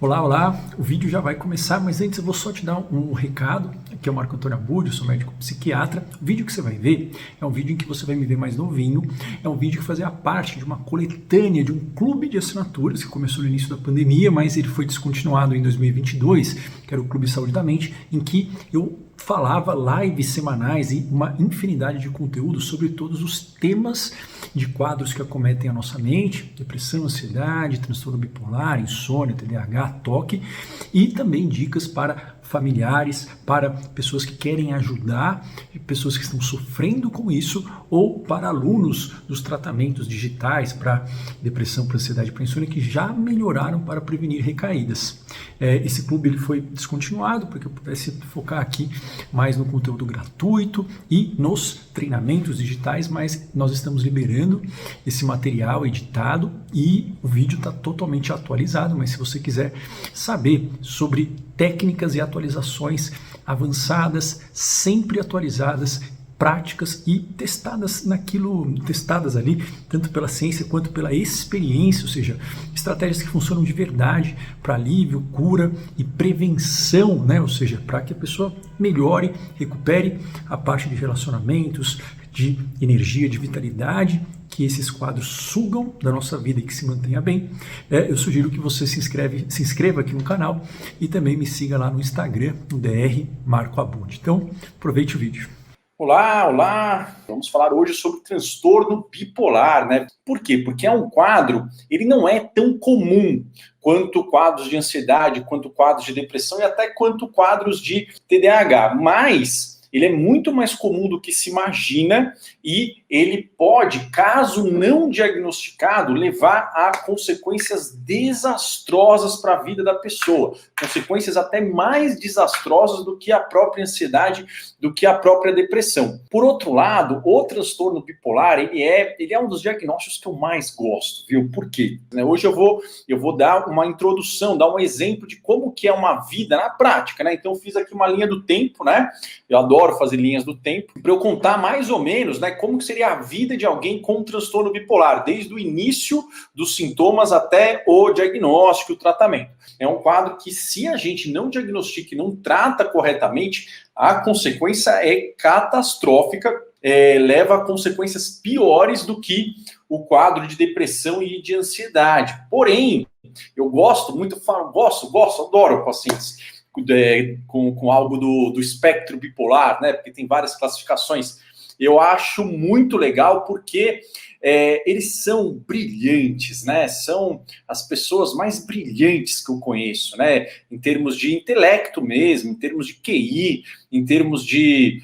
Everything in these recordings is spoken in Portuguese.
Olá, olá, o vídeo já vai começar, mas antes eu vou só te dar um recado. Aqui é o Marco Antônio Abud, eu sou médico psiquiatra. O vídeo que você vai ver é um vídeo em que você vai me ver mais novinho, é um vídeo que fazia parte de uma coletânea, de um clube de assinaturas que começou no início da pandemia, mas ele foi descontinuado em 2022, que era o Clube Saúde da Mente, em que eu falava lives semanais e uma infinidade de conteúdo sobre todos os temas de quadros que acometem a nossa mente: depressão, ansiedade, transtorno bipolar, insônia, TDAH, toque, e também dicas para familiares, para pessoas que querem ajudar, pessoas que estão sofrendo com isso, ou para alunos dos tratamentos digitais para depressão, para ansiedade, para insônia, que já melhoraram para prevenir recaídas. Esse clube ele foi descontinuado porque eu pudesse focar aqui mais no conteúdo gratuito e nos treinamentos digitais, mas nós estamos liberando esse material editado e o vídeo está totalmente atualizado. Mas se você quiser saber sobre técnicas e atualizações avançadas, sempre atualizadas, práticas e testadas ali, tanto pela ciência quanto pela experiência, ou seja, estratégias que funcionam de verdade para alívio, cura e prevenção, né? Ou seja, para que a pessoa melhore, recupere a parte de relacionamentos, de energia, de vitalidade, que esses quadros sugam da nossa vida e que se mantenha bem. Eu sugiro que você se inscreva aqui no canal e também me siga lá no Instagram, no DR Marco Abud. Então, aproveite o vídeo. Olá, olá! Vamos falar hoje sobre transtorno bipolar, né? Por quê? Porque é um quadro, ele não é tão comum quanto quadros de ansiedade, quanto quadros de depressão e até quanto quadros de TDAH, mas ele é muito mais comum do que se imagina e ele pode, caso não diagnosticado, levar a consequências desastrosas para a vida da pessoa. Consequências até mais desastrosas do que a própria ansiedade, do que a própria depressão. Por outro lado, o transtorno bipolar, ele é um dos diagnósticos que eu mais gosto, viu? Por quê? Hoje eu vou dar uma introdução, dar um exemplo de como que é uma vida na prática, né? Então eu fiz aqui uma linha do tempo, né? Eu adoro fazer linhas do tempo, para eu contar mais ou menos, né, como que seria a vida de alguém com transtorno bipolar, desde o início dos sintomas até o diagnóstico e o tratamento. É um quadro que, se a gente não diagnostica e não trata corretamente, a consequência é catastrófica, leva a consequências piores do que o quadro de depressão e de ansiedade. Porém, eu gosto muito, adoro pacientes com algo do espectro bipolar, né? Porque tem várias classificações. Eu acho muito legal porque eles são brilhantes, né? São as pessoas mais brilhantes que eu conheço, né? Em termos de intelecto mesmo, em termos de QI, em termos de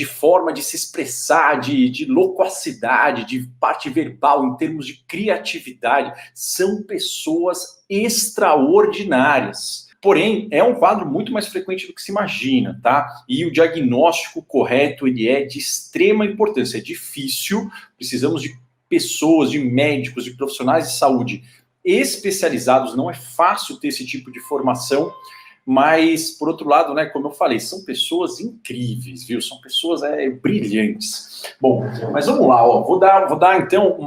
forma de se expressar, de loquacidade, de parte verbal, em termos de criatividade. São pessoas extraordinárias. Porém, é um quadro muito mais frequente do que se imagina, tá? E o diagnóstico correto, ele é de extrema importância. É difícil, precisamos de pessoas, de médicos, de profissionais de saúde especializados. Não é fácil ter esse tipo de formação, mas, por outro lado, né, como eu falei, são pessoas incríveis, viu? São pessoas brilhantes. Bom, mas vamos lá, ó. Vou dar então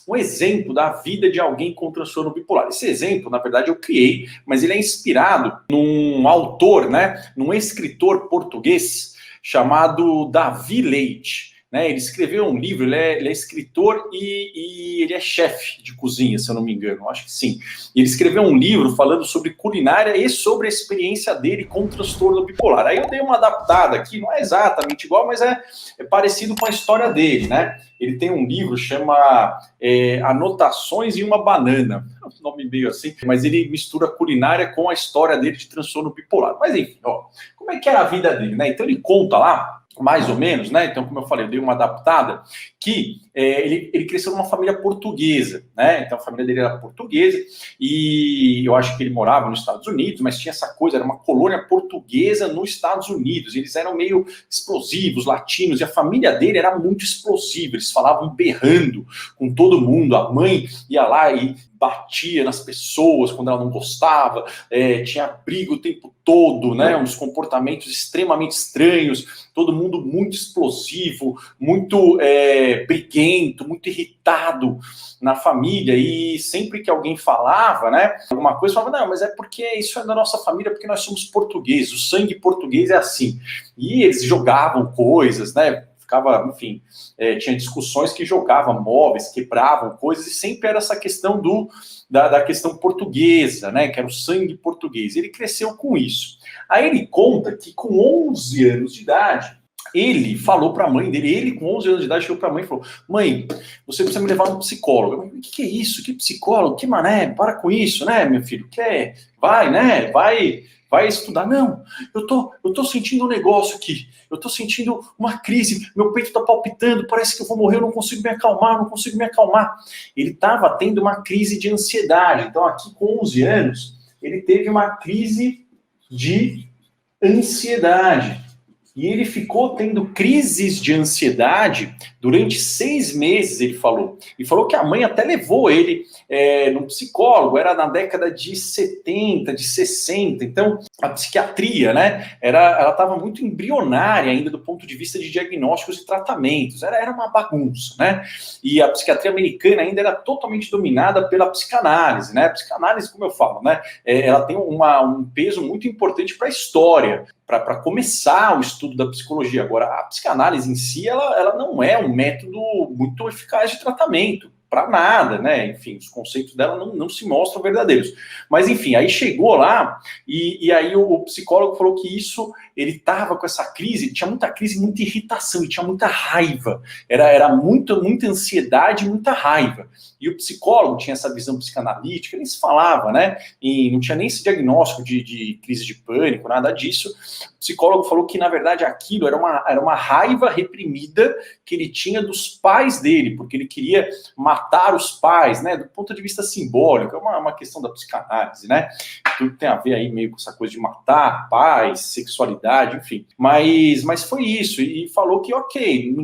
um exemplo da vida de alguém com transtorno bipolar. Esse exemplo, na verdade, eu criei, mas ele é inspirado num autor, né, num escritor português chamado Davi Leite. Né? Ele escreveu um livro, ele é escritor e ele é chefe de cozinha, se eu não me engano, acho que sim. Ele escreveu um livro falando sobre culinária e sobre a experiência dele com transtorno bipolar. Aí eu dei uma adaptada aqui, não é exatamente igual, mas é parecido com a história dele, né? Ele tem um livro, chama Anotações em uma Banana, um nome meio assim, mas ele mistura culinária com a história dele de transtorno bipolar. Mas enfim, ó, como é que era a vida dele, né? Então ele conta lá, mais ou menos, né? Então, como eu falei, eu dei uma adaptada, que ele cresceu numa família portuguesa, né? Então, a família dele era portuguesa e eu acho que ele morava nos Estados Unidos, mas tinha essa coisa, era uma colônia portuguesa nos Estados Unidos. Eles eram meio explosivos, latinos, e a família dele era muito explosiva. Eles falavam berrando com todo mundo. A mãe ia lá e batia nas pessoas quando ela não gostava, tinha briga o tempo todo, né? Uns comportamentos extremamente estranhos, todo mundo muito explosivo, muito briguento, briguento, muito irritado na família, e sempre que alguém falava, né, alguma coisa, falava, não, mas é porque isso é da nossa família, porque nós somos portugueses, o sangue português é assim. E eles jogavam coisas, né, ficava, enfim, tinha discussões que jogavam móveis, quebravam coisas, e sempre era essa questão da questão portuguesa, né, que era o sangue português. Ele cresceu com isso. Aí ele conta que com 11 anos de idade, ele falou para a mãe dele, ele com 11 anos de idade chegou para a mãe e falou, mãe, você precisa me levar no psicólogo. O que é isso? Que psicólogo? Que mané? Para com isso, né, meu filho? Quer? Vai, né? Vai estudar. Não, eu tô sentindo um negócio aqui. Eu tô sentindo uma crise. Meu peito tá palpitando. Parece que eu vou morrer. Eu não consigo me acalmar. Ele estava tendo uma crise de ansiedade. Então, aqui com 11 anos, ele teve uma crise de ansiedade. E ele ficou tendo crises de ansiedade durante 6 meses, ele falou. E falou que a mãe até levou ele num psicólogo, era na década de 70, de 60. Então, a psiquiatria, né, ela estava muito embrionária ainda do ponto de vista de diagnósticos e tratamentos. Era uma bagunça, né? E a psiquiatria americana ainda era totalmente dominada pela psicanálise, né? A psicanálise, como eu falo, né, ela tem um peso muito importante para a história, para começar o estudo da psicologia. Agora, a psicanálise em si, ela não é um método muito eficaz de tratamento, para nada, né? Enfim, os conceitos dela não se mostram verdadeiros. Mas, enfim, aí chegou lá, e aí o psicólogo falou que ele estava com essa crise, tinha muita crise, muita irritação, e tinha muita raiva. Era muita ansiedade, muita raiva. E o psicólogo tinha essa visão psicanalítica, nem se falava, né? E não tinha nem esse diagnóstico de crise de pânico, nada disso. O psicólogo falou que, na verdade, aquilo era uma raiva reprimida que ele tinha dos pais dele, porque ele queria matar os pais, né? Do ponto de vista simbólico, é uma questão da psicanálise, né? Tudo tem a ver aí meio com essa coisa de matar pais, sexualidade, enfim. Mas foi isso, e falou que, ok,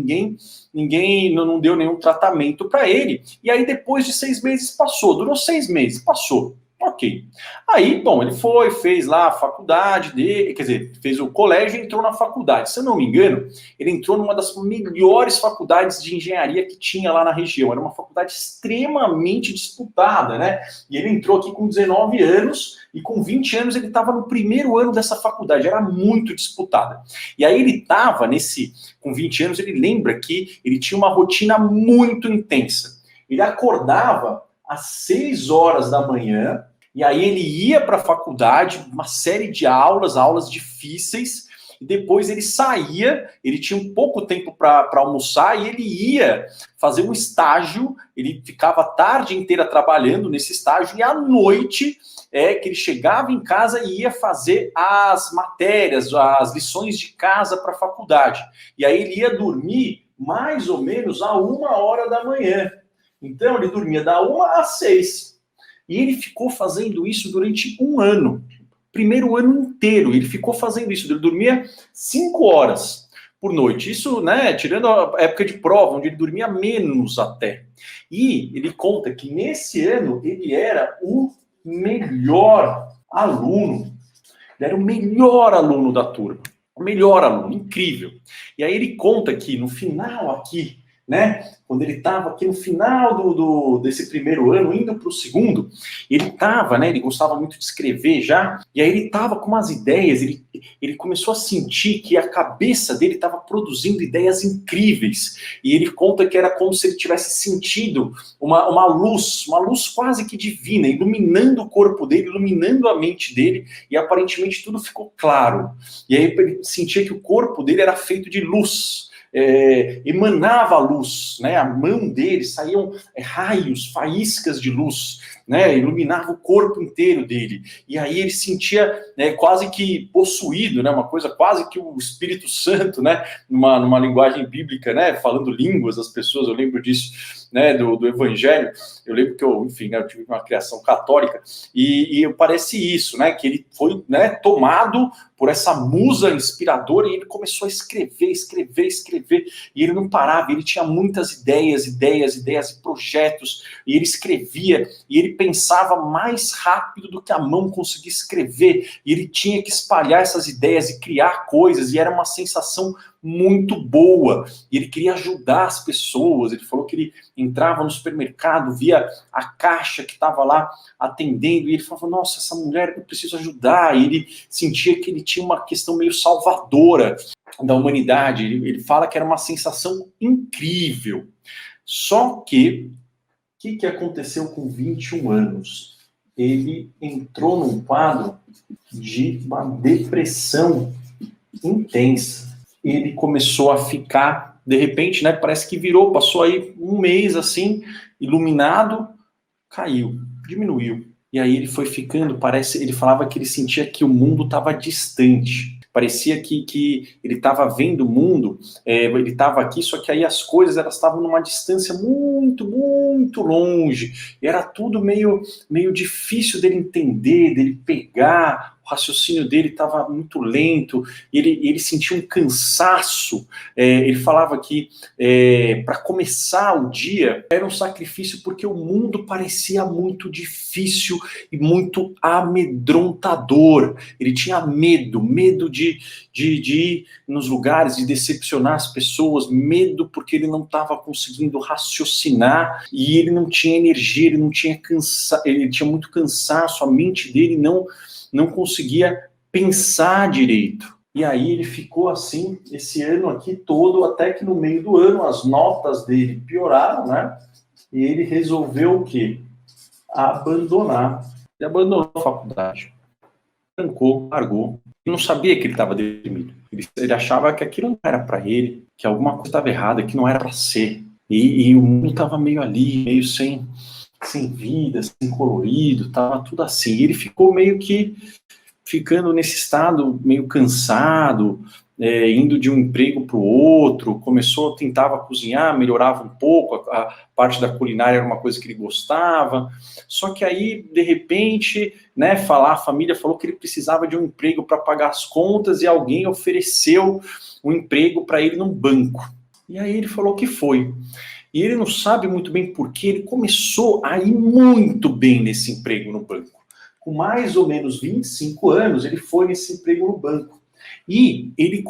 ninguém não deu nenhum tratamento para ele. E aí, depois de 6 meses, durou 6 meses, passou. Ok. Aí, bom, ele fez lá a faculdade dele, quer dizer, fez o colégio e entrou na faculdade. Se eu não me engano, ele entrou numa das melhores faculdades de engenharia que tinha lá na região. Era uma faculdade extremamente disputada, né? E ele entrou aqui com 19 anos e com 20 anos ele estava no primeiro ano dessa faculdade. Era muito disputada. E aí ele estava com 20 anos, ele lembra que ele tinha uma rotina muito intensa. Ele acordava às 6 horas da manhã, e aí ele ia para a faculdade, uma série de aulas difíceis, e depois ele saía, ele tinha um pouco tempo para almoçar, e ele ia fazer um estágio, ele ficava a tarde inteira trabalhando nesse estágio, e à noite que ele chegava em casa e ia fazer as matérias, as lições de casa para a faculdade. E aí ele ia dormir mais ou menos a 1 hora da manhã. Então ele dormia da 1 às 6. E ele ficou fazendo isso durante 1 ano. Primeiro ano inteiro, ele ficou fazendo isso. Ele dormia 5 horas por noite. Isso, né, tirando a época de prova, onde ele dormia menos até. E ele conta que nesse ano ele era o melhor aluno. Ele era o melhor aluno da turma. O melhor aluno, incrível. E aí ele conta que no final aqui, né, quando ele estava aqui no final desse primeiro ano, indo para o segundo, ele estava, né, ele gostava muito de escrever já, e aí ele estava com umas ideias, ele começou a sentir que a cabeça dele estava produzindo ideias incríveis, e ele conta que era como se ele tivesse sentido uma luz quase que divina, iluminando o corpo dele, iluminando a mente dele, e aparentemente tudo ficou claro, e aí ele sentia que o corpo dele era feito de luz, emanava luz, né? A mão dele saíam raios, faíscas de luz, né? Iluminava o corpo inteiro dele, e aí ele sentia, né, quase que possuído, né? Uma coisa quase que o Espírito Santo, né? Numa linguagem bíblica, né? Falando línguas das pessoas, eu lembro disso, né? Do Evangelho. Eu lembro que eu tive uma criação católica, e parece isso, né? Que ele foi, né, tomado por essa musa inspiradora, e ele começou a escrever, e ele não parava, ele tinha muitas ideias e projetos, e ele escrevia, e ele pensava mais rápido do que a mão conseguia escrever, e ele tinha que espalhar essas ideias e criar coisas, e era uma sensação muito boa, e ele queria ajudar as pessoas. Ele falou que ele entrava no supermercado, via a caixa que estava lá atendendo, e ele falava, nossa, essa mulher eu preciso ajudar, e ele sentia que ele tinha uma questão meio salvadora da humanidade. Ele fala que era uma sensação incrível. Só que, o que aconteceu com 21 anos? Ele entrou num quadro de uma depressão intensa. Ele começou a ficar, de repente, né, parece que virou, passou aí um mês assim, iluminado, caiu, diminuiu. E aí ele foi ficando, ele falava que ele sentia que o mundo estava distante. Parecia que ele estava vendo o mundo, ele estava aqui, só que aí as coisas elas estavam numa distância muito, muito longe. E era tudo meio difícil dele entender, dele pegar. O raciocínio dele estava muito lento, ele sentia um cansaço. Ele falava que para começar o dia era um sacrifício porque o mundo parecia muito difícil e muito amedrontador. Ele tinha medo de ir nos lugares, de decepcionar as pessoas, medo porque ele não estava conseguindo raciocinar e ele não tinha energia, ele tinha muito cansaço, a mente dele não conseguia pensar direito. E aí ele ficou assim, esse ano aqui todo, até que no meio do ano as notas dele pioraram, né? E ele resolveu o quê? Abandonar. Ele abandonou a faculdade. Trancou, largou. Ele não sabia que ele estava deprimido. Ele achava que aquilo não era para ele, que alguma coisa estava errada, que não era para ser. E o mundo estava meio ali, meio sem vida, sem colorido, estava tudo assim. E ele ficou meio que ficando nesse estado meio cansado, indo de um emprego para o outro, tentava cozinhar, melhorava um pouco, a parte da culinária era uma coisa que ele gostava, só que aí, de repente, né, a família falou que ele precisava de um emprego para pagar as contas e alguém ofereceu um emprego para ele num banco. E aí ele falou que foi. E ele não sabe muito bem por que ele começou a ir muito bem nesse emprego no banco. Com mais ou menos 25 anos, ele foi nesse emprego no banco. E ele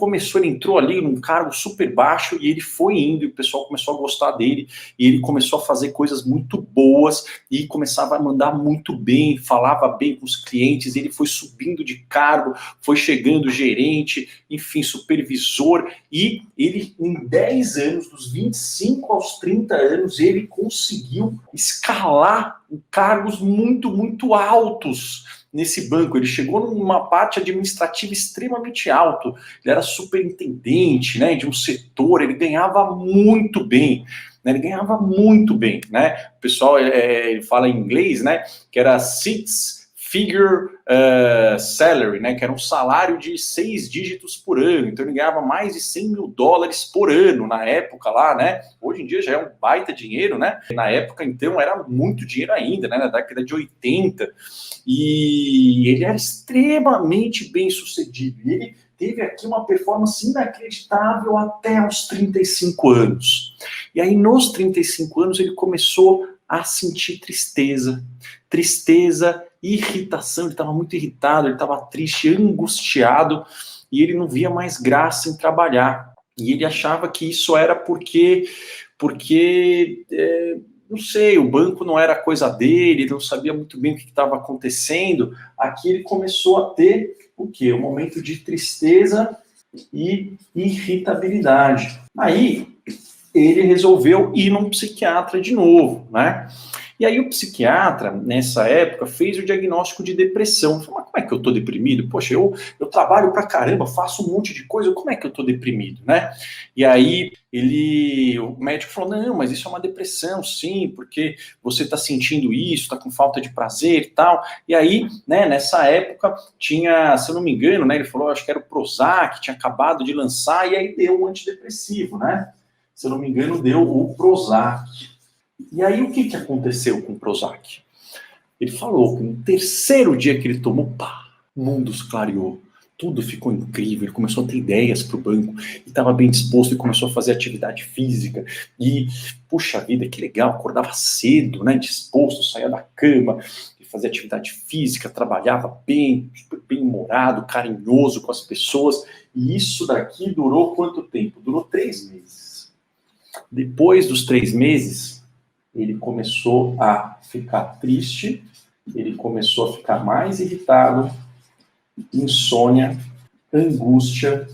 entrou ali num cargo super baixo e ele foi indo, e o pessoal começou a gostar dele, e ele começou a fazer coisas muito boas, e começava a mandar muito bem, falava bem com os clientes, ele foi subindo de cargo, foi chegando gerente, enfim, supervisor, e ele, em 10 anos, dos 25 aos 30 anos, ele conseguiu escalar cargos muito, muito altos nesse banco. Ele chegou numa parte administrativa extremamente alta. Ele era superintendente, né, de um setor. Ele ganhava muito bem. Né, ele ganhava muito bem, né? O pessoal ele fala em inglês, né, que era six-figure salary, né, que era um salário de 6 dígitos por ano. Então ele ganhava mais de $100 mil por ano na época lá, né? Hoje em dia já é um baita dinheiro, né? Na época, então, era muito dinheiro ainda, né? Na década de 80. E ele era extremamente bem sucedido. E ele teve aqui uma performance inacreditável até os 35 anos. E aí, nos 35 anos, ele começou a sentir tristeza, irritação. Ele estava muito irritado, ele estava triste, angustiado, e ele não via mais graça em trabalhar. E ele achava que isso era porque não sei, o banco não era coisa dele, ele não sabia muito bem o que estava acontecendo. Aqui ele começou a ter o quê? Um momento de tristeza e irritabilidade. Aí ele resolveu ir num psiquiatra de novo, né? E aí o psiquiatra, nessa época, fez o diagnóstico de depressão. Falei, mas como é que eu tô deprimido? Poxa, eu trabalho pra caramba, faço um monte de coisa, como é que eu tô deprimido, né? E aí o médico falou, não, mas isso é uma depressão, sim, porque você tá sentindo isso, tá com falta de prazer e tal. E aí, né, nessa época, tinha, se eu não me engano, né, ele falou, acho que era o Prozac, tinha acabado de lançar, e aí deu um antidepressivo, né? Se eu não me engano, deu o Prozac. E aí, o que aconteceu com o Prozac? Ele falou que no terceiro dia que ele tomou, o mundo se clareou, tudo ficou incrível, ele começou a ter ideias para o banco, e estava bem disposto, e começou a fazer atividade física, e, puxa vida, que legal, acordava cedo, né, disposto, saía da cama, e fazia atividade física, trabalhava bem, super bem-humorado, carinhoso com as pessoas, e isso daqui durou quanto tempo? Durou 3 meses. Depois dos 3 meses, ele começou a ficar triste, ele começou a ficar mais irritado, insônia, angústia,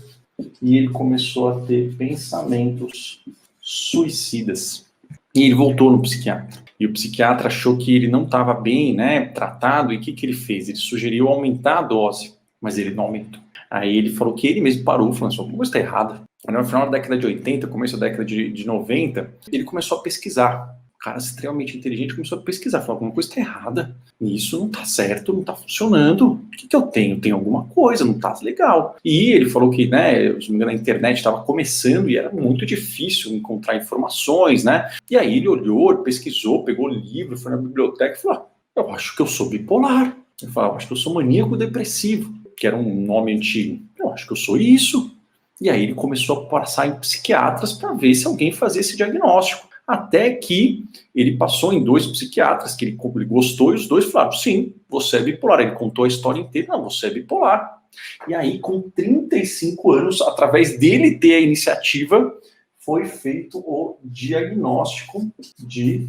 e ele começou a ter pensamentos suicidas. E ele voltou no psiquiatra. E o psiquiatra achou que ele não estava bem, né, tratado, e o que ele fez? Ele sugeriu aumentar a dose, mas ele não aumentou. Aí ele falou que ele mesmo parou, falando assim, alguma coisa está errada. No final da década de 80, começo da década de 90, ele começou a pesquisar. Um cara extremamente inteligente começou a pesquisar, falou, alguma coisa está errada, isso não está certo, não está funcionando, o que eu tenho? Tem alguma coisa, não está legal. E ele falou que, né, se não me engano, a internet estava começando e era muito difícil encontrar informações, né, e aí ele olhou, pesquisou, pegou o livro, foi na biblioteca e falou, eu acho que eu sou bipolar, ele falou, eu acho que eu sou maníaco depressivo, que era um nome antigo, eu acho que eu sou isso. E aí ele começou a passar em psiquiatras para ver se alguém fazia esse diagnóstico. Até que ele passou em 2 psiquiatras que ele gostou, e os 2 falaram, sim, você é bipolar. Ele contou a história inteira, não, você é bipolar. E aí, com 35 anos, através dele ter a iniciativa, foi feito o diagnóstico de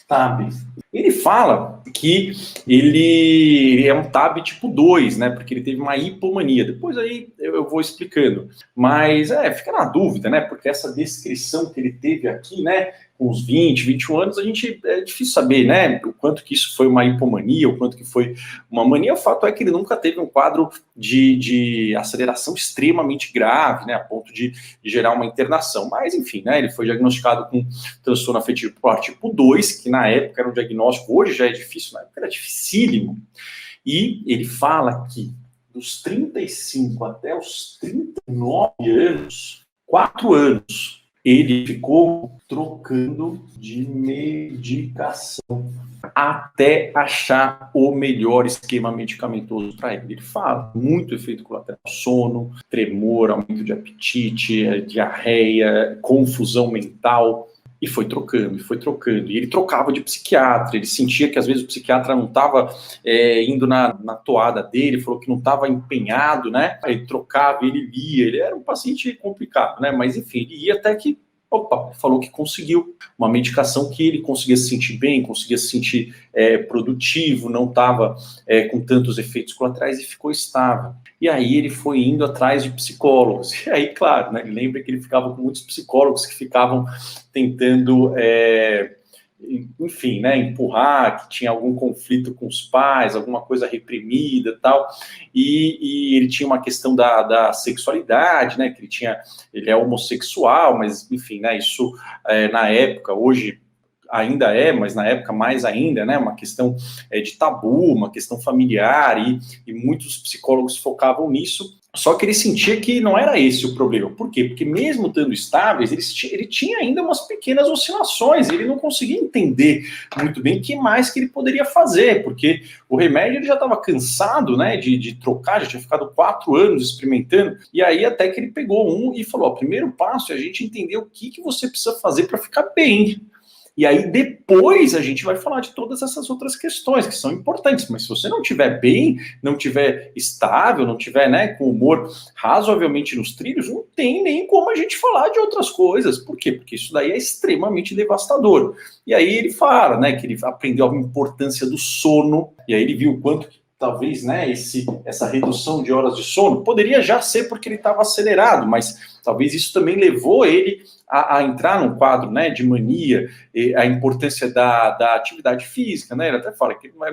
TAB. Ele fala que ele é um TAB tipo 2, né? Porque ele teve uma hipomania. Depois aí eu vou explicando. Mas fica na dúvida, né? Porque essa descrição que ele teve aqui, né? Com uns 20, 21 anos, é difícil saber, né? O quanto que isso foi uma hipomania, o quanto que foi uma mania. O fato é que ele nunca teve um quadro de aceleração extremamente grave, né? A ponto de gerar uma internação. Mas, enfim, né? Ele foi diagnosticado com transtorno afetivo bipolar tipo 2, que na época era um diagnóstico, hoje já é difícil, na época era dificílimo. E ele fala que dos 35 até os 39 anos, 4 anos, ele ficou trocando de medicação até achar o melhor esquema medicamentoso para ele. Ele fala muito efeito colateral, sono, tremor, aumento de apetite, diarreia, confusão mental. E foi trocando, e ele trocava de psiquiatra, ele sentia que às vezes o psiquiatra não estava indo na toada dele, falou que não estava empenhado, né? Ele trocava, ele lia, ele era um paciente complicado, né? Mas enfim, ele ia até que, falou que conseguiu uma medicação que ele conseguia se sentir bem, conseguia se sentir produtivo, não estava com tantos efeitos colaterais e ficou estável. E aí ele foi indo atrás de psicólogos. E aí, claro, né, lembra que ele ficava com muitos psicólogos que ficavam tentando, enfim, né, empurrar, que tinha algum conflito com os pais, alguma coisa reprimida e tal. E ele tinha uma questão da sexualidade, né, que ele é homossexual, mas, enfim, né, isso na época, hoje ainda mas na época mais ainda, né, uma questão de tabu, uma questão familiar, e muitos psicólogos focavam nisso, só que ele sentia que não era esse o problema. Por quê? Porque mesmo estando estáveis, ele tinha ainda umas pequenas oscilações, ele não conseguia entender muito bem o que mais que ele poderia fazer, porque o remédio ele já estava cansado, né, de trocar, já tinha ficado 4 anos experimentando, e aí até que ele pegou um e falou, o primeiro passo é a gente entender o que você precisa fazer para ficar bem. E aí depois a gente vai falar de todas essas outras questões que são importantes, mas se você não estiver bem, não estiver estável, não estiver, né, com o humor razoavelmente nos trilhos, não tem nem como a gente falar de outras coisas. Por quê? Porque isso daí é extremamente devastador. E aí ele fala, né, que ele aprendeu a importância do sono, e aí ele viu o quanto que talvez, né, essa redução de horas de sono poderia já ser porque ele estava acelerado, mas talvez isso também levou ele a entrar num quadro, né, de mania, a importância da atividade física, né, ele até fala que ele não é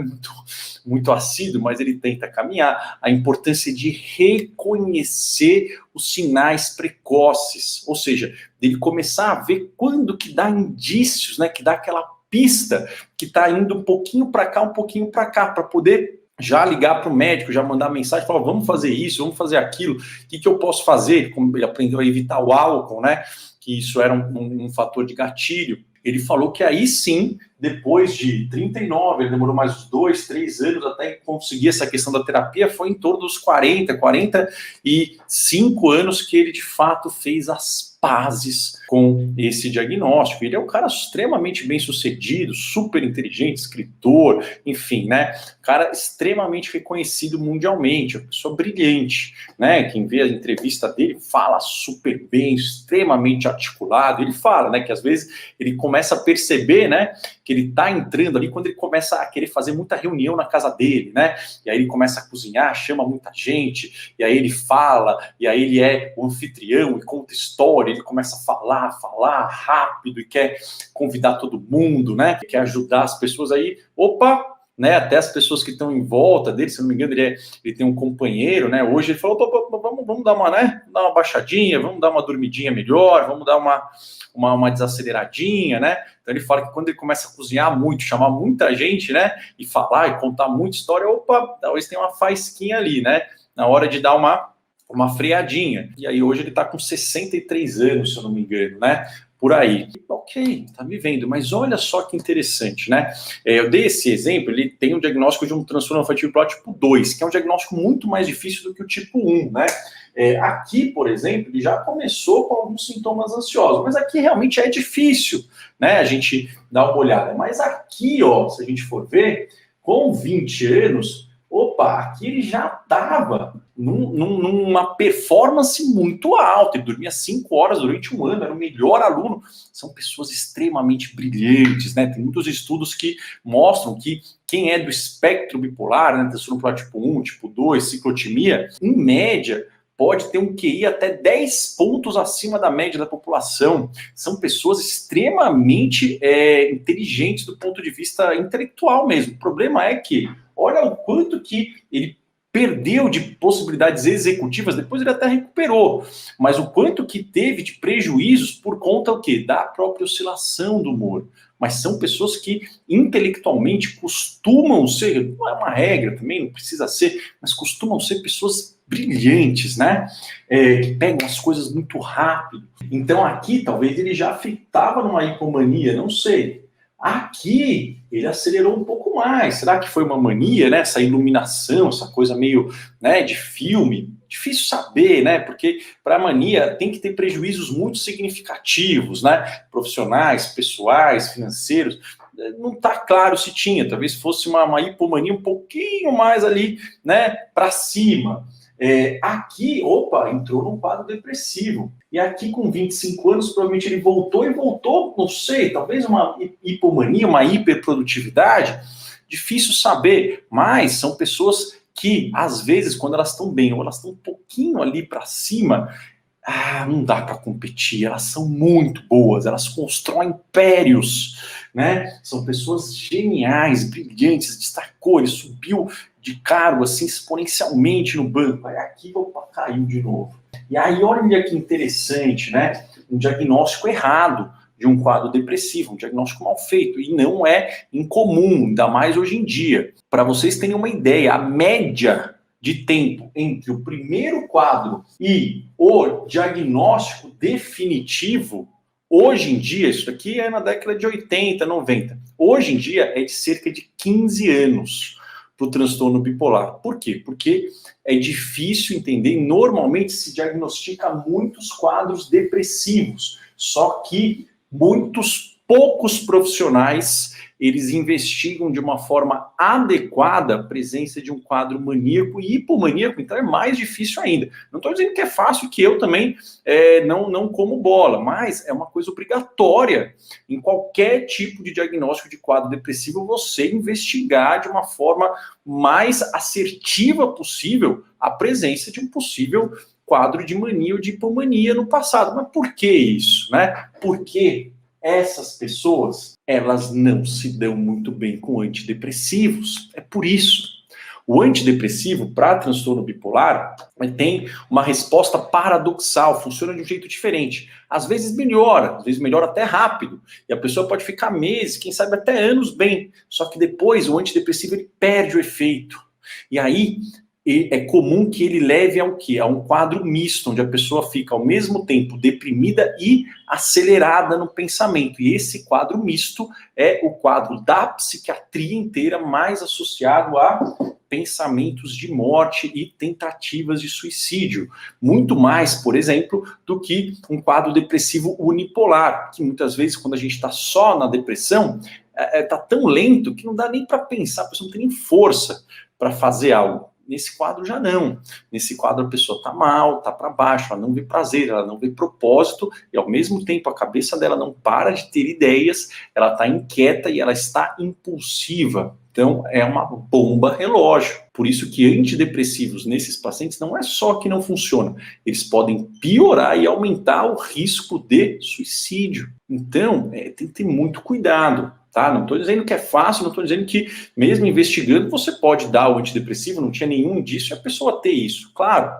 muito assíduo, mas ele tenta caminhar, a importância de reconhecer os sinais precoces, ou seja, dele começar a ver quando que dá indícios, né, que dá aquela pista que está indo um pouquinho para cá, para poder já ligar para o médico, já mandar mensagem, falar, vamos fazer isso, vamos fazer aquilo, o que eu posso fazer? Como ele aprendeu a evitar o álcool, né? Que isso era um fator de gatilho. Ele falou que aí sim, depois de 39, ele demorou mais uns 2, 3 anos até conseguir essa questão da terapia, foi em torno dos 45 anos que ele de fato fez as pazes com esse diagnóstico. Ele é um cara extremamente bem sucedido, super inteligente, escritor, enfim, né? Cara extremamente reconhecido mundialmente, uma pessoa brilhante, né? Quem vê a entrevista dele fala super bem, extremamente articulado. Ele fala, né, que às vezes ele começa a perceber, né, que ele tá entrando ali quando ele começa a querer fazer muita reunião na casa dele, né? E aí ele começa a cozinhar, chama muita gente, e aí ele fala, e aí ele é o anfitrião e conta história, ele começa a falar rápido e quer convidar todo mundo, né? Quer ajudar as pessoas aí, opa, né? Até as pessoas que estão em volta dele, se não me engano, ele tem um companheiro, né? Hoje ele falou, vamos dar uma, né? Dar uma baixadinha, vamos dar uma dormidinha melhor, vamos dar uma desaceleradinha, né? Então ele fala que quando ele começa a cozinhar muito, chamar muita gente, né? E falar e contar muita história, opa, talvez tenha uma faísquinha ali, né? Na hora de dar uma freadinha. E aí hoje ele está com 63 anos, se eu não me engano, né? Por aí. Ok, tá me vendo, mas olha só que interessante, né? Eu dei esse exemplo, ele tem um diagnóstico de um transtorno infantil bipolar tipo 2, que é um diagnóstico muito mais difícil do que o tipo 1, né? Aqui, por exemplo, ele já começou com alguns sintomas ansiosos, mas aqui realmente é difícil, né? A gente dá uma olhada. Mas aqui, ó, se a gente for ver, com 20 anos, opa, aqui ele já estava numa performance muito alta, ele dormia 5 horas durante um ano, era o melhor aluno. São pessoas extremamente brilhantes, né? Tem muitos estudos que mostram que quem é do espectro bipolar, né, transtorno bipolar tipo 1, tipo 2, ciclotimia, em média, pode ter um QI até 10 pontos acima da média da população. São pessoas extremamente inteligentes do ponto de vista intelectual mesmo. O problema é que, olha o quanto que ele perdeu de possibilidades executivas, depois ele até recuperou, mas o quanto que teve de prejuízos por conta o quê? Da própria oscilação do humor. Mas são pessoas que intelectualmente costumam ser, não é uma regra também, não precisa ser, mas costumam ser pessoas brilhantes, né? Que pegam as coisas muito rápido. Então aqui talvez ele já estava numa hipomania, não sei. Aqui ele acelerou um pouco mais. Será que foi uma mania, né? Essa iluminação, essa coisa meio, né, de filme? Difícil saber, né? Porque para a mania tem que ter prejuízos muito significativos, né? Profissionais, pessoais, financeiros. Não está claro se tinha. Talvez fosse uma hipomania um pouquinho mais ali, né? Para cima. Aqui, opa, entrou num quadro depressivo. E aqui com 25 anos, provavelmente ele voltou, não sei, talvez uma hipomania, uma hiperprodutividade, difícil saber, mas são pessoas que, às vezes, quando elas estão bem, ou elas estão um pouquinho ali para cima, não dá para competir, elas são muito boas, elas constroem impérios, né? São pessoas geniais, brilhantes, destacou, ele subiu de cargo assim exponencialmente no banco, aí aqui opa, caiu de novo. E aí olha que interessante, né? Um diagnóstico errado de um quadro depressivo, um diagnóstico mal feito, e não é incomum, ainda mais hoje em dia. Para vocês terem uma ideia, a média de tempo entre o primeiro quadro e o diagnóstico definitivo, hoje em dia, isso aqui é na década de 80, 90, hoje em dia é de cerca de 15 anos para o transtorno bipolar. Por quê? Porque é difícil entender, normalmente se diagnostica muitos quadros depressivos, só que poucos profissionais, eles investigam de uma forma adequada a presença de um quadro maníaco e hipomaníaco, então é mais difícil ainda. Não estou dizendo que é fácil, que eu também não como bola, mas é uma coisa obrigatória em qualquer tipo de diagnóstico de quadro depressivo você investigar de uma forma mais assertiva possível a presença de um possível quadro de mania ou de hipomania no passado. Mas por que isso, né? Porque essas pessoas, elas não se dão muito bem com antidepressivos. É por isso. O antidepressivo, para transtorno bipolar, tem uma resposta paradoxal, funciona de um jeito diferente. Às vezes melhora até rápido. E a pessoa pode ficar meses, quem sabe até anos bem. Só que depois o antidepressivo ele perde o efeito. E aí e é comum que ele leve ao quê? A um quadro misto, onde a pessoa fica ao mesmo tempo deprimida e acelerada no pensamento. E esse quadro misto é o quadro da psiquiatria inteira, mais associado a pensamentos de morte e tentativas de suicídio. Muito mais, por exemplo, do que um quadro depressivo unipolar, que muitas vezes, quando a gente está só na depressão, está tão lento que não dá nem para pensar, a pessoa não tem nem força para fazer algo. Nesse quadro já não. Nesse quadro a pessoa está mal, está para baixo, ela não vê prazer, ela não vê propósito, e ao mesmo tempo a cabeça dela não para de ter ideias, ela está inquieta e ela está impulsiva. Então é uma bomba relógio. Por isso que antidepressivos nesses pacientes não é só que não funcionam, eles podem piorar e aumentar o risco de suicídio. Então tem que ter muito cuidado. Tá? Não estou dizendo que é fácil, não estou dizendo que, mesmo investigando, você pode dar o antidepressivo, não tinha nenhum indício, e a pessoa ter isso. Claro,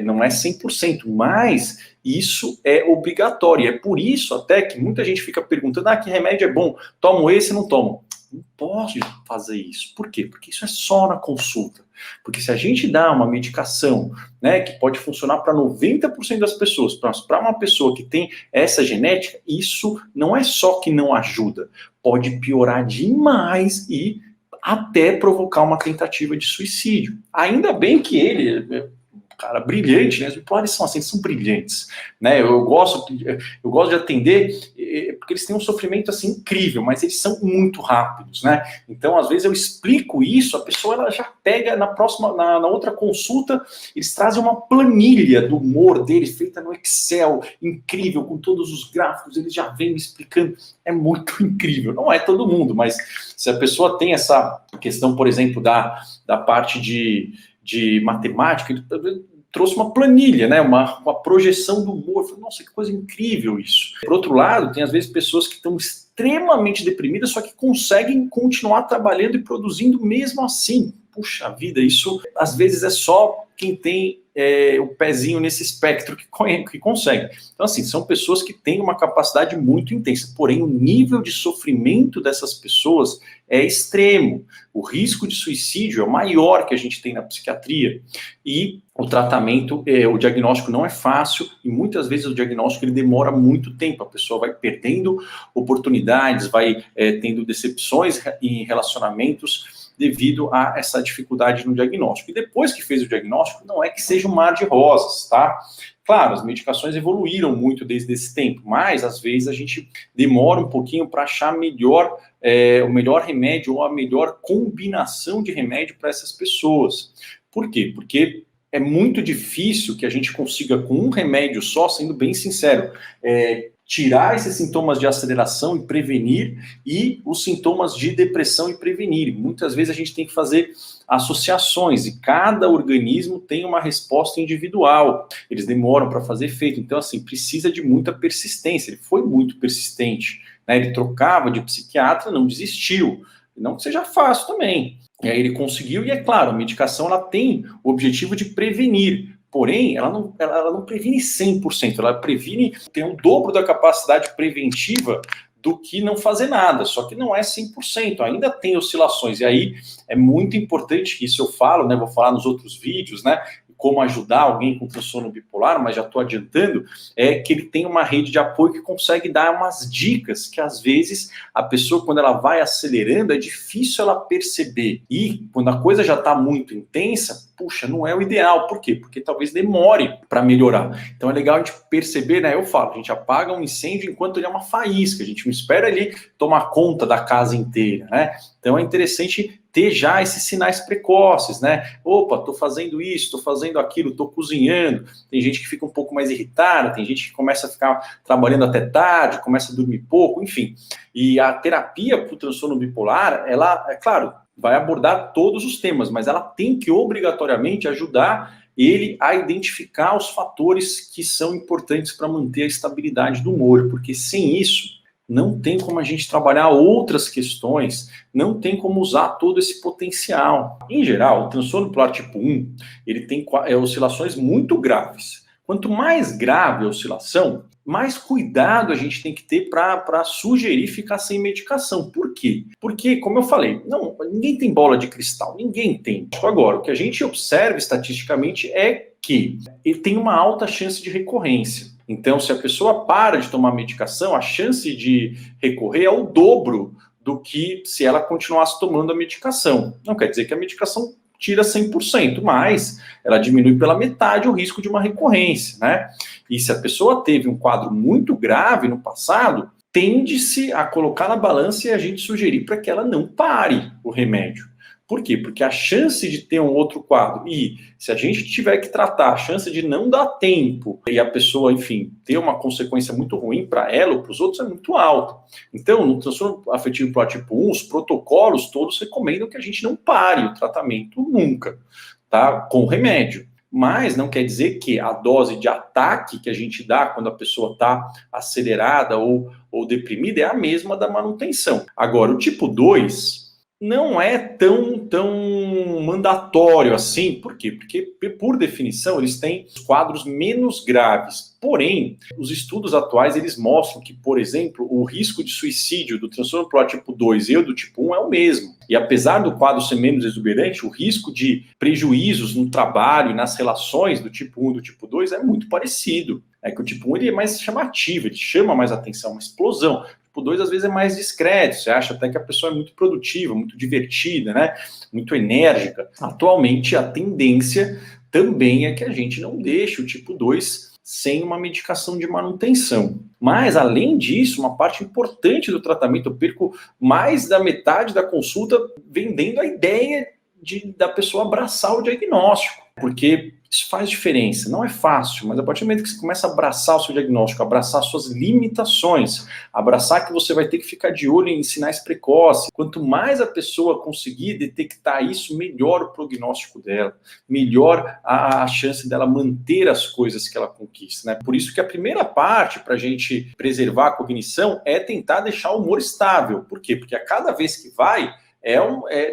não é 100%, mas isso é obrigatório. É por isso até que muita gente fica perguntando, que remédio é bom? Tomo esse, não tomo? Não pode fazer isso. Por quê? Porque isso é só na consulta. Porque se a gente dá uma medicação, né, que pode funcionar para 90% das pessoas, para uma pessoa que tem essa genética, isso não é só que não ajuda, pode piorar demais e até provocar uma tentativa de suicídio. Ainda bem que ele, cara, brilhante, né? Os bipolares são assim, eles são brilhantes, né? Eu gosto de atender, porque eles têm um sofrimento assim incrível, mas eles são muito rápidos, né? Então, às vezes eu explico isso, a pessoa ela já pega na outra consulta, eles trazem uma planilha do humor deles, feita no Excel, incrível, com todos os gráficos, eles já vêm me explicando, é muito incrível. Não é todo mundo, mas se a pessoa tem essa questão, por exemplo, da parte de matemática, ele trouxe uma planilha, né, uma projeção do humor. Eu falei, nossa, que coisa incrível isso. Por outro lado, tem às vezes pessoas que estão extremamente deprimidas, só que conseguem continuar trabalhando e produzindo mesmo assim. Puxa vida, isso às vezes é só quem tem o pezinho nesse espectro que consegue. Então, assim, são pessoas que têm uma capacidade muito intensa, porém o nível de sofrimento dessas pessoas é extremo. O risco de suicídio é o maior que a gente tem na psiquiatria. E o tratamento, o diagnóstico não é fácil, e muitas vezes o diagnóstico ele demora muito tempo. A pessoa vai perdendo oportunidades, vai tendo decepções em relacionamentos, devido a essa dificuldade no diagnóstico. E depois que fez o diagnóstico, não é que seja um mar de rosas, tá? Claro, as medicações evoluíram muito desde esse tempo, mas às vezes a gente demora um pouquinho para achar o melhor remédio ou a melhor combinação de remédio para essas pessoas. Por quê? Porque é muito difícil que a gente consiga, com um remédio só, sendo bem sincero, tirar esses sintomas de aceleração e prevenir, e os sintomas de depressão e prevenir. Muitas vezes a gente tem que fazer associações, e cada organismo tem uma resposta individual. Eles demoram para fazer efeito. Então, assim, precisa de muita persistência. Ele foi muito persistente, né? Ele trocava de psiquiatra, não desistiu. Não que seja fácil também. E aí ele conseguiu, e é claro, a medicação ela tem o objetivo de prevenir. Porém, ela não previne 100%, ela previne, tem o dobro da capacidade preventiva do que não fazer nada, só que não é 100%, ainda tem oscilações, e aí é muito importante que isso eu falo, né, vou falar nos outros vídeos, né, como ajudar alguém com transtorno bipolar, mas já estou adiantando, é que ele tem uma rede de apoio que consegue dar umas dicas que, às vezes, a pessoa, quando ela vai acelerando, é difícil ela perceber. E, quando a coisa já está muito intensa, puxa, não é o ideal. Por quê? Porque talvez demore para melhorar. Então, é legal a gente perceber, né? Eu falo, a gente apaga um incêndio enquanto ele é uma faísca, a gente não espera ele tomar conta da casa inteira, né? Então, é interessante ter já esses sinais precoces, né? Opa, estou fazendo isso, estou fazendo aquilo, estou cozinhando. Tem gente que fica um pouco mais irritada, tem gente que começa a ficar trabalhando até tarde, começa a dormir pouco, enfim. E a terapia para o transtorno bipolar, ela, é claro, vai abordar todos os temas, mas ela tem que obrigatoriamente ajudar ele a identificar os fatores que são importantes para manter a estabilidade do humor, porque sem isso, não tem como a gente trabalhar outras questões, não tem como usar todo esse potencial. Em geral, o transtorno bipolar tipo 1, ele tem oscilações muito graves. Quanto mais grave a oscilação, mais cuidado a gente tem que ter para sugerir ficar sem medicação. Por quê? Porque, como eu falei, ninguém tem bola de cristal, ninguém tem. Agora, o que a gente observa estatisticamente é que ele tem uma alta chance de recorrência. Então, se a pessoa para de tomar medicação, a chance de recorrer é o dobro do que se ela continuasse tomando a medicação. Não quer dizer que a medicação tira 100%, mas ela diminui pela metade o risco de uma recorrência, né? E se a pessoa teve um quadro muito grave no passado, tende-se a colocar na balança e a gente sugerir para que ela não pare o remédio. Por quê? Porque a chance de ter um outro quadro, e se a gente tiver que tratar, a chance de não dar tempo e a pessoa, enfim, ter uma consequência muito ruim para ela ou para os outros é muito alta. Então, no transtorno afetivo bipolar tipo 1, os protocolos todos recomendam que a gente não pare o tratamento nunca, tá? Com remédio. Mas não quer dizer que a dose de ataque que a gente dá quando a pessoa está acelerada ou deprimida é a mesma da manutenção. Agora, o tipo 2... não é tão mandatório assim. Por quê? Porque, por definição, eles têm quadros menos graves. Porém, os estudos atuais, eles mostram que, por exemplo, o risco de suicídio do transtorno bipolar tipo 2 e o do tipo 1 é o mesmo. E apesar do quadro ser menos exuberante, o risco de prejuízos no trabalho e nas relações do tipo 1 e do tipo 2 é muito parecido. É que o tipo 1 ele é mais chamativo, ele chama mais atenção, uma explosão. Tipo 2, às vezes, é mais discreto, você acha até que a pessoa é muito produtiva, muito divertida, né? Muito enérgica. Atualmente, a tendência também é que a gente não deixe o tipo 2 sem uma medicação de manutenção. Mas, além disso, uma parte importante do tratamento, eu perco mais da metade da consulta vendendo a ideia da pessoa abraçar o diagnóstico, porque isso faz diferença. Não é fácil, mas a partir do momento que você começa a abraçar o seu diagnóstico, abraçar suas limitações, abraçar que você vai ter que ficar de olho em sinais precoces, quanto mais a pessoa conseguir detectar isso, melhor o prognóstico dela, melhor a chance dela manter as coisas que ela conquista, né? Por isso que a primeira parte para a gente preservar a cognição é tentar deixar o humor estável. Por quê? Porque a cada vez que vai,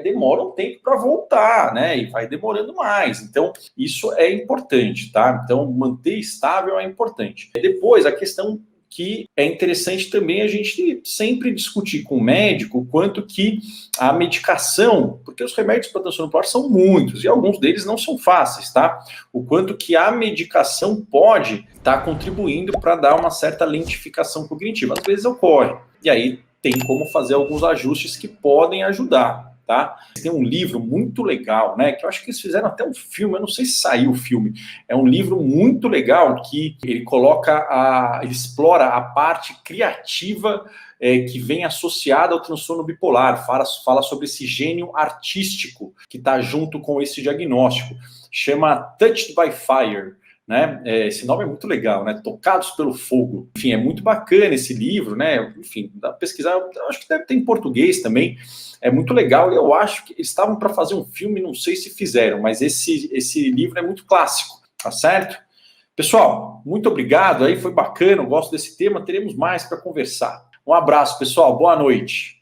demora um tempo para voltar, né? E vai demorando mais. Então, isso é importante, tá? Então, manter estável é importante. Depois, a questão que é interessante também a gente sempre discutir com o médico o quanto que a medicação, porque os remédios para transtorno bipolar são muitos e alguns deles não são fáceis, tá? O quanto que a medicação pode estar contribuindo para dar uma certa lentificação cognitiva. Às vezes ocorre. E aí, tem como fazer alguns ajustes que podem ajudar, tá? Tem um livro muito legal, né? Que eu acho que eles fizeram até um filme, eu não sei se saiu o filme. É um livro muito legal que ele ele explora a parte criativa que vem associada ao transtorno bipolar, fala sobre esse gênio artístico que está junto com esse diagnóstico. Chama Touched by Fire. Né? Esse nome é muito legal, né? Tocados pelo Fogo. Enfim, é muito bacana esse livro, né? Enfim, dá para pesquisar, eu acho que deve ter em português também. É muito legal. Eu acho que eles estavam para fazer um filme, não sei se fizeram, mas esse livro é muito clássico, tá certo? Pessoal, muito obrigado. Aí foi bacana, eu gosto desse tema. Teremos mais para conversar. Um abraço, pessoal. Boa noite.